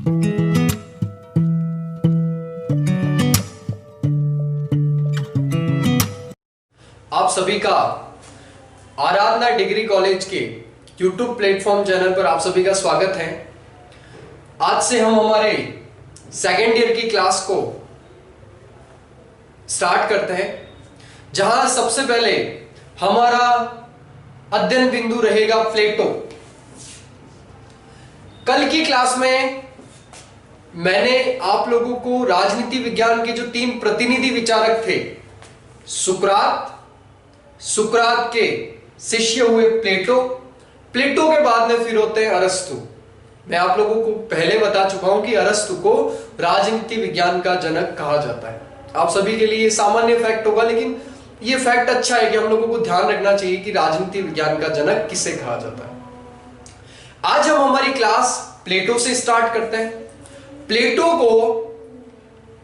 आप सभी का आराधना डिग्री कॉलेज के YouTube प्लेटफॉर्म चैनल पर आप सभी का स्वागत है। आज से हम हमारे सेकेंड ईयर की क्लास को स्टार्ट करते हैं, जहां सबसे पहले हमारा अध्ययन बिंदु रहेगा प्लेटो। कल की क्लास में मैंने आप लोगों को राजनीति विज्ञान के जो तीन प्रतिनिधि विचारक थे, सुकरात के शिष्य हुए प्लेटो के बाद में फिर होते हैं अरस्तु। मैं आप लोगों को पहले बता चुका हूं कि अरस्तु को राजनीति विज्ञान का जनक कहा जाता है। आप सभी के लिए सामान्य फैक्ट होगा, लेकिन यह फैक्ट अच्छा है कि हम लोगों को ध्यान रखना चाहिए कि राजनीति विज्ञान का जनक किसे कहा जाता है। आज हम हमारी क्लास प्लेटो से स्टार्ट करते हैं। प्लेटो को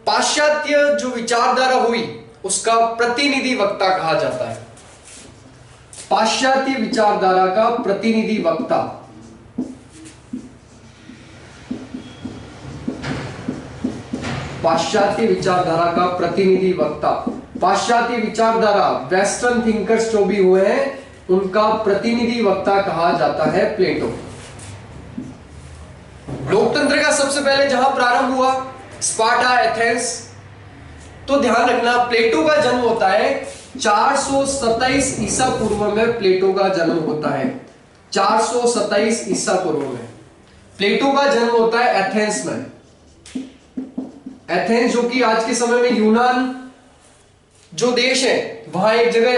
पाश्चात्य जो विचारधारा हुई उसका प्रतिनिधि वक्ता कहा जाता है। पाश्चात्य विचारधारा का प्रतिनिधि वक्ता। पाश्चात्य विचारधारा का प्रतिनिधि वक्ता। पाश्चात्य विचारधारा, वेस्टर्न थिंकर्स जो भी हुए हैं, उनका प्रतिनिधि वक्ता कहा जाता है प्लेटो। लोकतंत्र का सबसे पहले जहां प्रारंभ हुआ, स्पार्टा, एथेंस, तो ध्यान रखना प्लेटो का जन्म होता है 427 ईसा पूर्व में। प्लेटो का जन्म होता है 427 ईसा पूर्व में। प्लेटो का जन्म होता है एथेंस में। एथेंस जो कि आज के समय में यूनान जो देश है, वहां एक जगह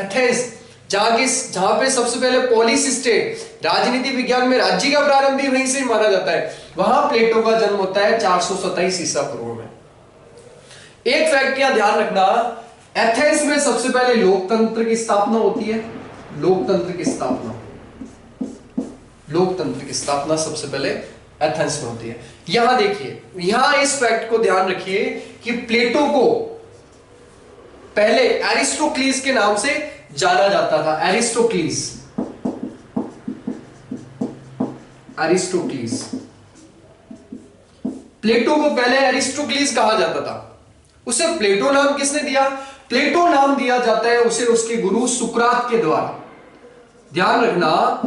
एथेंस, जहां पे सबसे पहले पॉलिस स्टेट, राजनीति विज्ञान में राज्य का प्रारंभ भी वहीं से माना जाता है, वहां प्लेटो का जन्म होता है 427 ईसा पूर्व में। एक फैक्ट यहां ध्यान रखना, एथेंस में सबसे पहले लोकतंत्र की स्थापना होती है। लोकतंत्र की स्थापना सबसे पहले एथेंस में होती है। यहां देखिए, यहां इस फैक्ट को ध्यान रखिए कि प्लेटो को पहले एरिस्टोक्लीस के नाम से जाना जाता था। एरिस्टोक्लीस। प्लेटो को पहले एरिस्टोक्लीस कहा जाता था। उसे प्लेटो नाम किसने दिया? प्लेटो नाम दिया जाता है उसे उसके गुरु सुकरात के द्वारा। ध्यान रखना,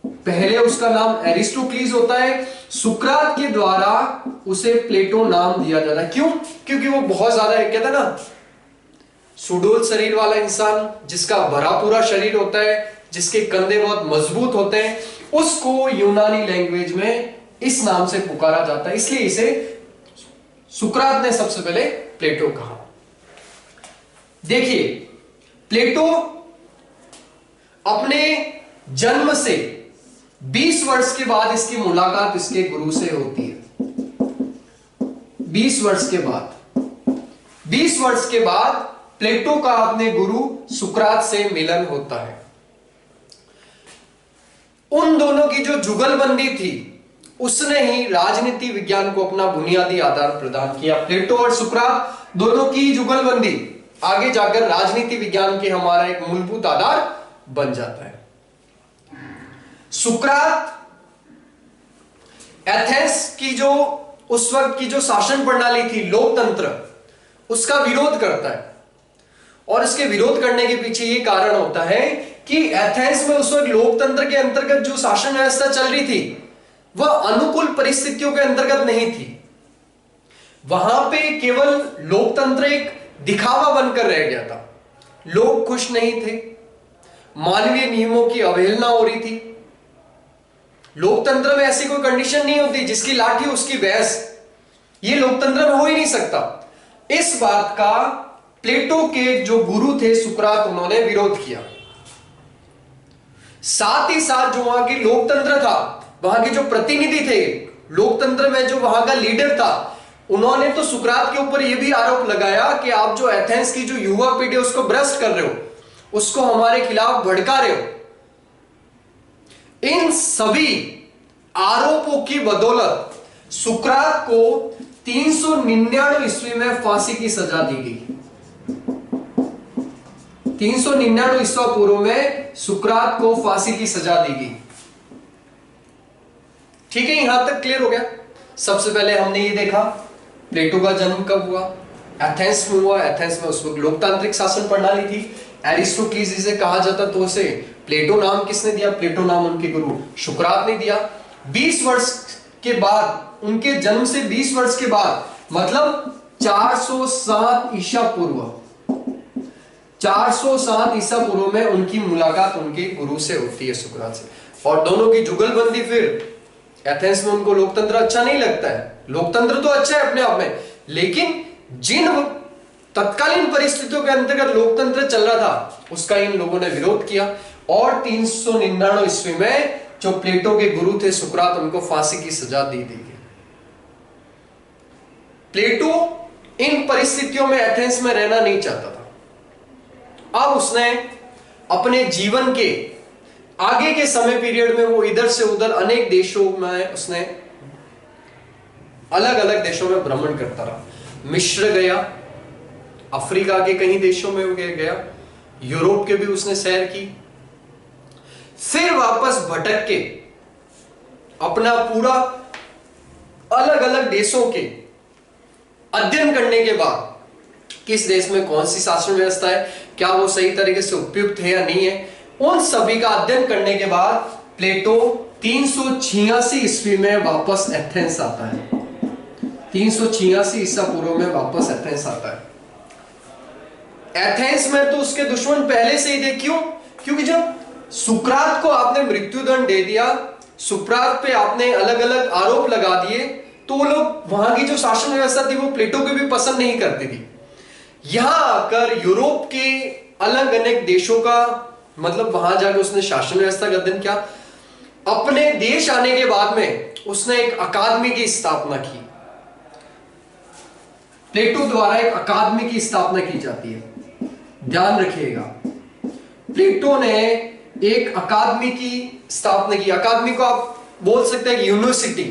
पहले उसका नाम एरिस्टोक्लीस होता है, सुकरात के द्वारा उसे प्लेटो नाम दिया जाता है। क्यों? क्योंकि वो बहुत ज्यादा, कहता है ना, सुडौल शरीर वाला इंसान, जिसका भरा पूरा शरीर होता है, जिसके कंधे बहुत मजबूत होते हैं, उसको यूनानी लैंग्वेज में इस नाम से पुकारा जाता है। इसलिए इसे सुकरात ने सबसे पहले प्लेटो कहा। देखिए, प्लेटो अपने जन्म से 20 वर्ष के बाद इसकी मुलाकात इसके गुरु से होती है। 20 वर्ष के बाद प्लेटो का अपने गुरु सुकरात से मिलन होता है। उन दोनों की जो जुगलबंदी थी, उसने ही राजनीति विज्ञान को अपना बुनियादी आधार प्रदान किया। प्लेटो और सुकरात दोनों की जुगलबंदी आगे जाकर राजनीति विज्ञान के हमारा एक मूलभूत आधार बन जाता है। सुकरात एथेंस की जो उस वक्त की जो शासन प्रणाली थी, लोकतंत्र, उसका विरोध करता है। और इसके विरोध करने के पीछे ये कारण होता है कि एथेंस में उस वक्त लोकतंत्र के अंतर्गत जो शासन व्यवस्था चल रही थी, वह अनुकूल परिस्थितियों के अंतर्गत नहीं थी। वहां पे केवल लोकतंत्र एक दिखावा बनकर रह गया था। लोग खुश नहीं थे, मानवीय नियमों की अवहेलना हो रही थी। लोकतंत्र में ऐसी कोई कंडीशन नहीं होती जिसकी लाठी उसकी भैंस, ये लोकतंत्र में हो ही नहीं सकता। इस बात का प्लेटो के जो गुरु थे सुकरात, उन्होंने विरोध किया। साथ ही साथ जो वहां की लोकतंत्र था, वहां के जो प्रतिनिधि थे लोकतंत्र में, जो वहां का लीडर था, उन्होंने तो सुकरात के ऊपर यह भी आरोप लगाया कि आप जो एथेंस की जो युवा पीढ़ी उसको भ्रष्ट कर रहे हो, उसको हमारे खिलाफ भड़का रहे हो। इन सभी आरोपों की बदौलत सुकरात को 399 ईस्वी में फांसी की सजा दी गई। 399 ईसा पूर्व में सुकरात को फांसी की सजा दी गई। ठीक है, यहां तक क्लियर हो गया। सबसे पहले हमने ये देखा प्लेटो का जन्म कब हुआ, एथेंस में हुआ। एथेंस में उस वक्त लोकतांत्रिक शासन प्रणाली थी, एरिस्टोक्लीज जिसे कहा जाता, तो उसे प्लेटो नाम किसने दिया? प्लेटो नाम उनके गुरु सुकरात ने दिया। 20 वर्ष के बाद, उनके जन्म से 20 वर्ष के बाद, मतलब 407 ईसा पूर्व, 407 ईसा पूर्व में उनकी मुलाकात उनके गुरु से होती है, सुकरात से, और दोनों की जुगलबंदी। फिर एथेंस में उनको लोकतंत्र अच्छा नहीं लगता है। लोकतंत्र तो अच्छा है अपने आप में, लेकिन जिन तत्कालीन परिस्थितियों के अंतर्गत लोकतंत्र चल रहा था उसका इन लोगों ने विरोध किया, और 399 ईस्वी में जो प्लेटो के गुरु थे सुकरात, उनको फांसी की सजा दी गई। प्लेटो इन परिस्थितियों में एथेंस में रहना नहीं चाहता था। अब उसने अपने जीवन के आगे के समय पीरियड में वो इधर से उधर अनेक देशों में उसने अलग अलग देशों में भ्रमण करता रहा। मिस्र गया, अफ्रीका के कई देशों में गया, यूरोप के भी उसने सैर की। फिर वापस भटक के अपना पूरा अलग अलग देशों के अध्ययन करने के बाद, किस देश में कौन सी शासन व्यवस्था है, क्या वो सही तरीके से उपयुक्त है या नहीं है, उन सभी का अध्ययन करने के बाद प्लेटो 386 ईस्वी में वापस एथेंस आता है। 386 ईसा पूर्व में वापस एथेंस आता है। एथेंस में तो उसके दुश्मन पहले से ही थे। क्यों? क्योंकि जब सुकरात को आपने मृत्युदंड दे दिया, सुकरात पे आपने अलग अलग आरोप लगा दिए, तो वो लोग, वहां की जो शासन व्यवस्था थी वो प्लेटो को भी पसंद नहीं करती थी। यहां आकर यूरोप के अलग अनेक देशों का, मतलब वहां जाकर उसने शासन व्यवस्था का अध्ययन किया। अपने देश आने के बाद में उसने एक अकादमी की स्थापना की। प्लेटो द्वारा एक अकादमी की स्थापना की जाती है, ध्यान रखिएगा। प्लेटो ने एक अकादमी की स्थापना की। अकादमी को आप बोल सकते हैं यूनिवर्सिटी,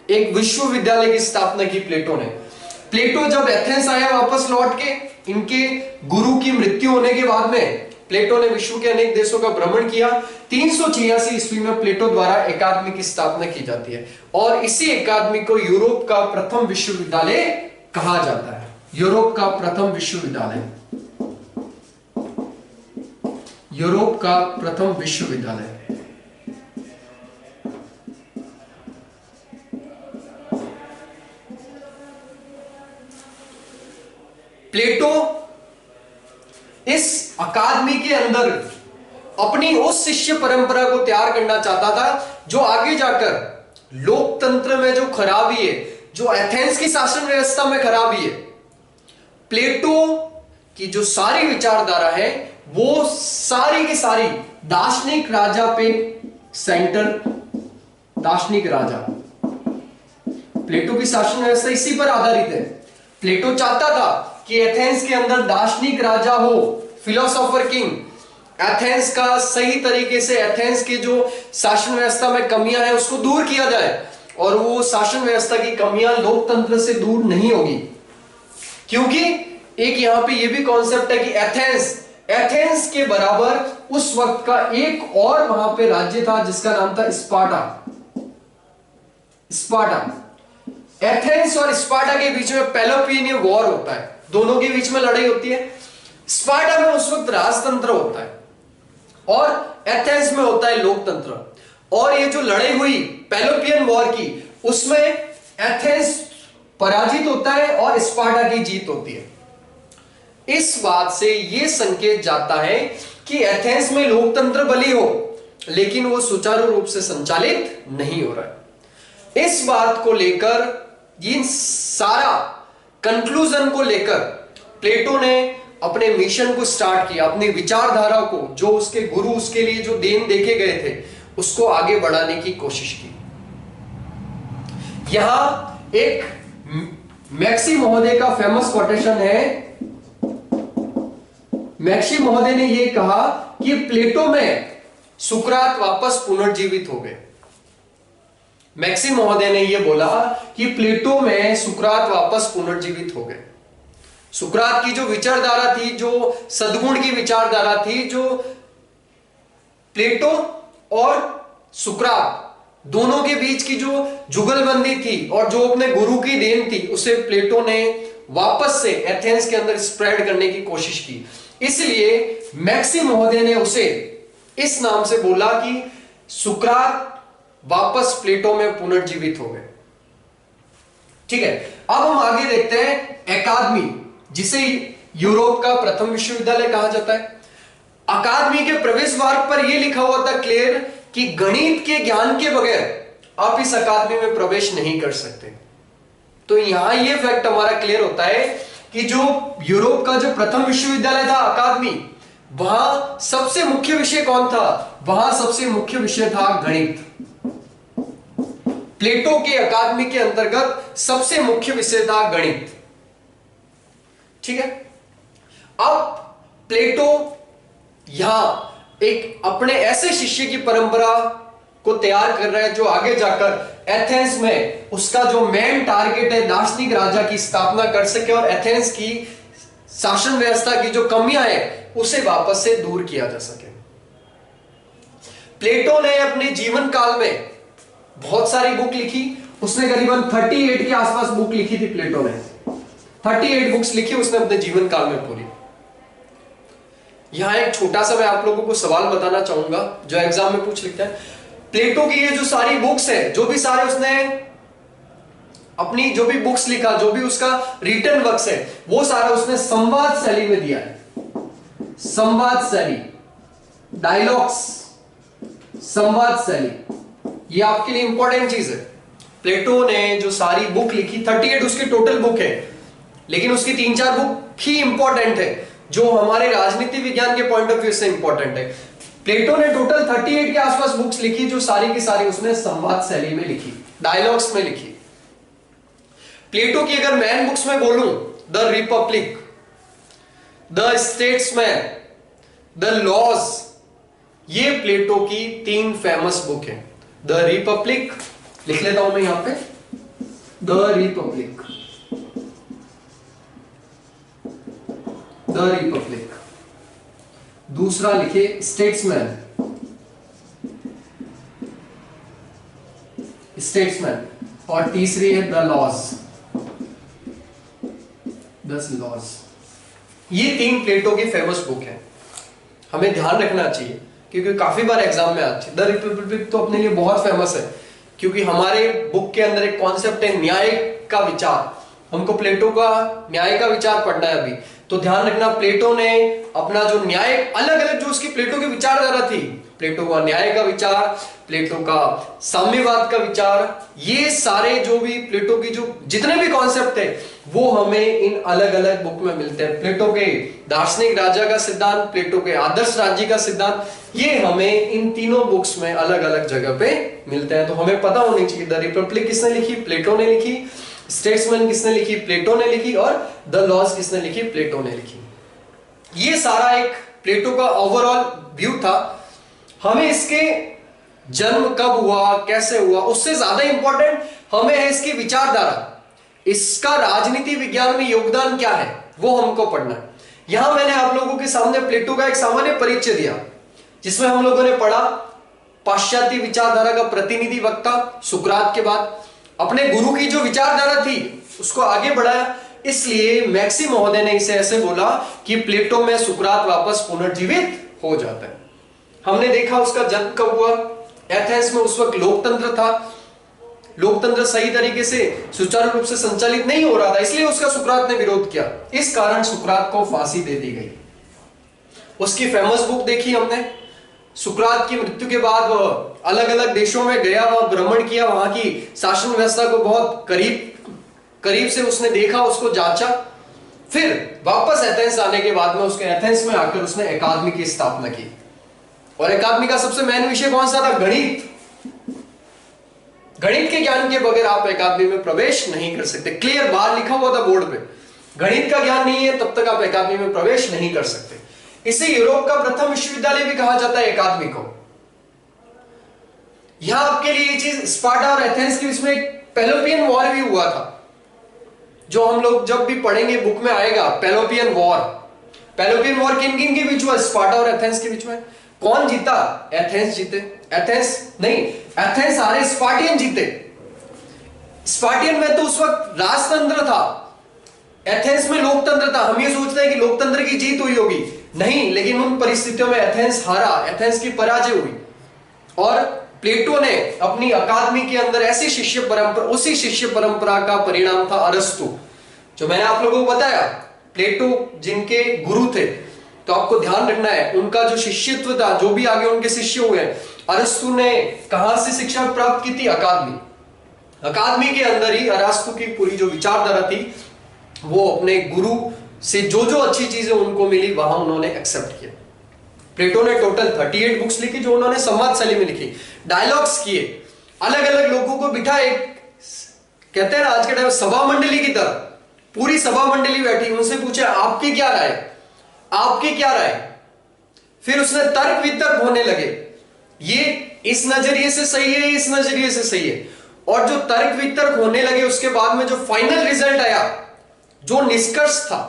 एक विश्वविद्यालय की स्थापना की प्लेटो ने। प्लेटो जब एथेंस आया वापस लौट के, इनके गुरु की मृत्यु होने के बाद में प्लेटो ने विश्व के अनेक देशों का भ्रमण किया। 386 ईस्वी में प्लेटो द्वारा अकादमी की स्थापना की जाती है, और इसी अकादमी को यूरोप का प्रथम विश्वविद्यालय कहा जाता है। यूरोप का प्रथम विश्वविद्यालय, यूरोप का प्रथम विश्वविद्यालय। प्लेटो इस अकादमी के अंदर अपनी उस शिष्य परंपरा को तैयार करना चाहता था जो आगे जाकर लोकतंत्र में जो खराबी है, जो एथेंस की शासन व्यवस्था में खराबी है, प्लेटो की जो सारी विचारधारा है वो सारी की सारी दार्शनिक राजा पे सेंटर, दार्शनिक राजा। प्लेटो की शासन व्यवस्था इसी पर आधारित है। प्लेटो चाहता था कि एथेंस के अंदर दार्शनिक राजा हो, फिलोसोफर किंग। एथेंस का सही तरीके से, एथेंस के जो शासन व्यवस्था में कमियां हैं उसको दूर किया जाए, और वो शासन व्यवस्था की कमियां लोकतंत्र से दूर नहीं होगी। क्योंकि एक यहां पे ये भी कॉन्सेप्ट है कि एथेंस के बराबर उस वक्त का एक और वहां पे राज्य था जिसका नाम था स्पार्टा। स्पार्टा, एथेंस और स्पार्टा के बीच में पेलोपोनेशियन वॉर होता है, दोनों के बीच में लड़ाई होती है। स्पार्टा में उस वक्त राजतंत्र होता है और एथेंस में होता है लोकतंत्र। और ये जो लड़ाई हुई पेलोपोनेशियन वॉर की, उसमें एथेंस पराजित होता है और स्पार्टा की जीत होती है। इस बात से यह संकेत जाता है कि एथेंस में लोकतंत्र भले हो, लेकिन वो सुचारू रूप से संचालित नहीं हो रहा है। इस बात को लेकर, इन सारा कंक्लूजन को लेकर प्लेटो ने अपने मिशन को स्टार्ट किया, अपनी विचारधारा को, जो उसके गुरु उसके लिए जो देन देके गए थे, उसको आगे बढ़ाने की कोशिश की। यहां एक मैक्सी महोदय का फेमस कोटेशन है। मैक्सी महोदय ने यह कहा कि प्लेटो में सुकरात वापस पुनर्जीवित हो गए। मैक्सी महोदय ने यह बोला कि प्लेटो में सुकरात वापस पुनर्जीवित हो गए। सुकरात की जो विचारधारा थी, जो सद्गुण की विचारधारा थी, जो प्लेटो और सुकरात दोनों के बीच की जो जुगलबंदी थी और जो अपने गुरु की देन थी, उसे प्लेटो ने वापस से एथेंस के अंदर स्प्रेड करने की कोशिश की। इसलिए मैक्सी महोदय ने उसे इस नाम से बोला कि सुकरात वापस प्लेटो में पुनर्जीवित हो गए। ठीक है, अब हम आगे देखते हैं अकादमी, जिसे यूरोप का प्रथम विश्वविद्यालय कहा जाता है। अकादमी के प्रवेश द्वार पर यह लिखा हुआ था क्लियर कि गणित के ज्ञान के बगैर आप इस अकादमी में प्रवेश नहीं कर सकते। तो यहां यह फैक्ट हमारा क्लियर होता है कि जो यूरोप का जो प्रथम विश्वविद्यालय था अकादमी, वहां सबसे मुख्य विषय कौन था? वहां सबसे मुख्य विषय था गणित। प्लेटो के अकादमी के अंतर्गत सबसे मुख्य विषय था गणित। ठीक है, अब प्लेटो यहां एक अपने ऐसे शिष्य की परंपरा को तैयार कर रहा है जो आगे जाकर एथेंस में उसका जो मेन टारगेट है दार्शनिक राजा की स्थापना कर सके और एथेंस की शासन व्यवस्था की जो कमियां हैं उसे वापस से दूर किया जा सके। प्लेटो ने अपने जीवन काल में बहुत सारी बुक लिखी। उसने करीबन 38 के आसपास बुक लिखी थी। प्लेटो ने 38 बुक्स लिखी उसने अपने जीवन काल में पूरी। यहां एक छोटा सा मैं आप लोगों को सवाल बताना चाहूंगा जो एग्जाम में पूछ लिखता है। प्लेटो की ये जो सारी बुक्स है, जो भी सारे उसने अपनी जो भी बुक्स लिखा, जो भी उसका रिटन वर्क्स है, वो सारा उसने संवाद शैली में दिया है। संवाद शैली, डायलॉग्स, संवाद शैली, ये आपके लिए इंपॉर्टेंट चीज है। प्लेटो ने जो सारी बुक लिखी, 38 उसकी टोटल बुक है, लेकिन उसकी 3-4 बुक ही इंपॉर्टेंट है जो हमारे राजनीति विज्ञान के पॉइंट ऑफ व्यू से इंपॉर्टेंट है। प्लेटो ने टोटल 38 के आसपास बुक्स लिखी जो सारी की सारी उसने संवाद शैली में लिखी, डायलॉग्स में लिखी। प्लेटो की अगर मैन बुक्स में बोलूं, the republic, the statesman, the laws, ये प्लेटो की 3 फेमस बुक है। द रिपब्लिक लिख लेता हूं मैं यहां पे, द रिपब्लिक, द रिपब्लिक। दूसरा लिखे स्टेट्समैन, स्टेट्समैन, और तीसरी है द लॉज, द लॉज। ये 3 प्लेटो की फेमस बुक है, हमें ध्यान रखना चाहिए क्योंकि काफी बार एग्जाम में आती है। द रिपब्लिक तो अपने लिए बहुत फेमस है क्योंकि हमारे बुक के अंदर एक कॉन्सेप्ट है न्याय का विचार। हमको प्लेटो का न्याय का विचार पढ़ना है अभी, तो ध्यान रखना प्लेटो ने अपना जो न्याय, अलग अलग जो उसकी प्लेटो की विचारधारा थी, प्लेटो का न्याय का विचार, प्लेटो का साम्यवाद का विचार, ये सारे जो भी प्लेटो की जो जितने भी कॉन्सेप्ट है वो हमें इन अलग अलग बुक में मिलते हैं। प्लेटो के दार्शनिक राजा का सिद्धांत, प्लेटो के आदर्श राज्य का सिद्धांत, ये हमें इन तीनों बुक्स में अलग अलग जगह पे मिलते हैं। तो हमें पता होनी चाहिए द रिपब्लिक किसने लिखी, प्लेटो ने लिखी, स्टेट्समैन किसने लिखी, प्लेटो ने लिखी, और द लॉज किसने लिखी, प्लेटो ने लिखी। ये सारा एक प्लेटो का ओवरऑल व्यू था। हमें इसके जन्म कब हुआ, कैसे हुआ, उससे ज्यादा इंपॉर्टेंट हमें है इसकी विचारधारा, इसका राजनीति विज्ञान में योगदान क्या है, वो हमको पढ़ना है। यहां मैंने आप लोगों के सामने प्लेटो का एक सामान्य परिचय दिया जिसमें हम लोगों ने पढ़ा पाश्चात्य विचारधारा का प्रतिनिधि वक्ता सुकरात के बाद अपने गुरु की जो विचारधारा थी उसको आगे बढ़ाया। इसलिए मैक्सी महोदय ने इसे ऐसे बोला कि प्लेटो में सुकरात वापस पुनर्जीवित हो जाता है। हमने देखा उसका जन्म कब हुआ, एथेंस में उस वक्त लोकतंत्र था, लोकतंत्र सही तरीके से सुचारू रूप से संचालित नहीं हो रहा था, इसलिए उसका सुकरात ने विरोध किया। इस कारण सुकरात को फांसी दे दी गई। उसकी फेमस बुक देखी हमने। सुकरात की मृत्यु के बाद वह अलग अलग देशों में गया, वहां भ्रमण किया, वहां की शासन व्यवस्था को बहुत करीब से उसने देखा, उसको जांचा। फिर वापस एथेंस आने के बाद में उसके एथेंस में आकर उसने अकादमी की स्थापना की। और अकादमी का सबसे मेन विषय कौन सा था, गणित। गणित के ज्ञान के बगैर आप अकादमी में प्रवेश नहीं कर सकते। क्लियर बाहर लिखा हुआ था बोर्ड पे, गणित का ज्ञान नहीं है तब तक आप अकादमी में प्रवेश नहीं कर सकते। इसे यूरोप का प्रथम विश्वविद्यालय भी कहा जाता है अकादमी को। यहां आपके लिए ये चीज, स्पार्टा और एथेंस के बीच में एक पेलोपियन वॉर भी हुआ था, जो हम लोग जब भी पढ़ेंगे बुक में आएगा। पेलोपियन वॉर, पेलोपियन वॉर किन किन के बीच हुआ, स्पार्टा और एथेंस के बीच में। कौन जीता? एथेंस जीते। एथेंस नहीं, एथेंस हारे, स्पार्टियन जीते। स्पार्टियन में तो उस वक्त राजतंत्र था, एथेंस में लोकतंत्र था। हम ये सोचते हैं कि लोकतंत्र की जीत हुई होगी, नहीं, लेकिन उन परिस्थितियों में एथेंस हारा, एथेंस की पराजय हुई। और प्लेटो ने अपनी अकादमी के अंदर ऐसी शिष्य परंपरा, उसी शिष्य परंपरा का परिणाम था अरस्तु, जो मैंने आप लोगों को बताया। प्लेटो जिनके गुरु थे, तो आपको ध्यान रखना है उनका जो शिष्यत्व था, जो भी आगे उनके शिष्य हुए। अरस्तु ने कहां से शिक्षा प्राप्त की थी? अकादमी। अकादमी के अंदर ही अरस्तु की पूरी जो विचारधारा थी, वो अपने गुरु से जो जो अच्छी चीजें उनको मिली, वहां उन्होंने एक्सेप्ट किया। प्लेटो ने टोटल 38 बुक्स लिखी, जो उन्होंने संवाद शैली में लिखी, डायलॉग्स किए, अलग अलग लोगों को बिठाए, कहते हैं ना आज के टाइम सभा मंडली की तरह, पूरी सभा मंडली बैठी, उनसे पूछे आपकी क्या राय, आपकी क्या राय। फिर उसने तर्क वितर्क होने लगे, ये इस नजरिए से सही है, इस नजरिए से सही है। और जो तर्क वितर्क होने लगे, उसके बाद में जो फाइनल रिजल्ट आया, जो निष्कर्ष था,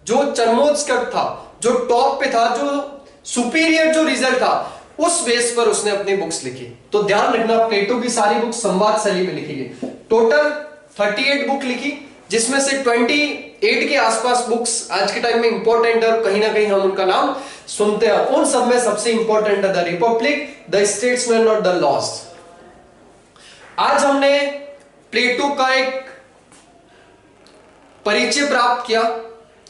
जो चरमोत्कर्ष था, जो टॉप पे था, जो सुपीरियर जो रिजल्ट था, उस बेस पर उसने अपनी बुक्स लिखी। तो ध्यान रखना, प्लेटो की सारी बुक्स संवाद शैली में लिखी गई। टोटल 38 बुक लिखी, जिसमें से 28 के आसपास बुक्स आज के टाइम में इंपॉर्टेंट है और कहीं ना कहीं हम उनका नाम सुनते हैं। उन सब में सबसे इंपॉर्टेंट है द रिपब्लिक, द स्टेट्समैन और द लॉज। आज हमने प्लेटो का एक परिचय प्राप्त किया।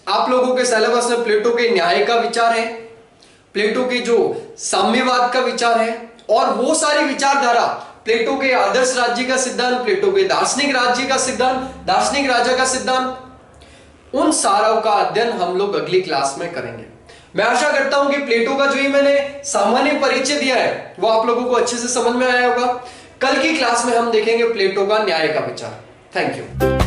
आप लोगों के सिलेबस में प्लेटो के न्याय का विचार है, प्लेटो के जो साम्यवाद का विचार है, और वो सारी विचारधारा, प्लेटो के आदर्श राज्य का सिद्धांत, प्लेटो के दार्शनिक राज्य का सिद्धांत, दार्शनिक राजा का सिद्धांत, उन सारों का अध्ययन हम लोग अगली क्लास में करेंगे। मैं आशा करता हूं कि प्लेटो का जो ही मैंने सामान्य परिचय दिया है, वो आप लोगों को अच्छे से समझ में आया होगा। कल की क्लास में हम देखेंगे प्लेटो का न्याय का विचार। Thank you.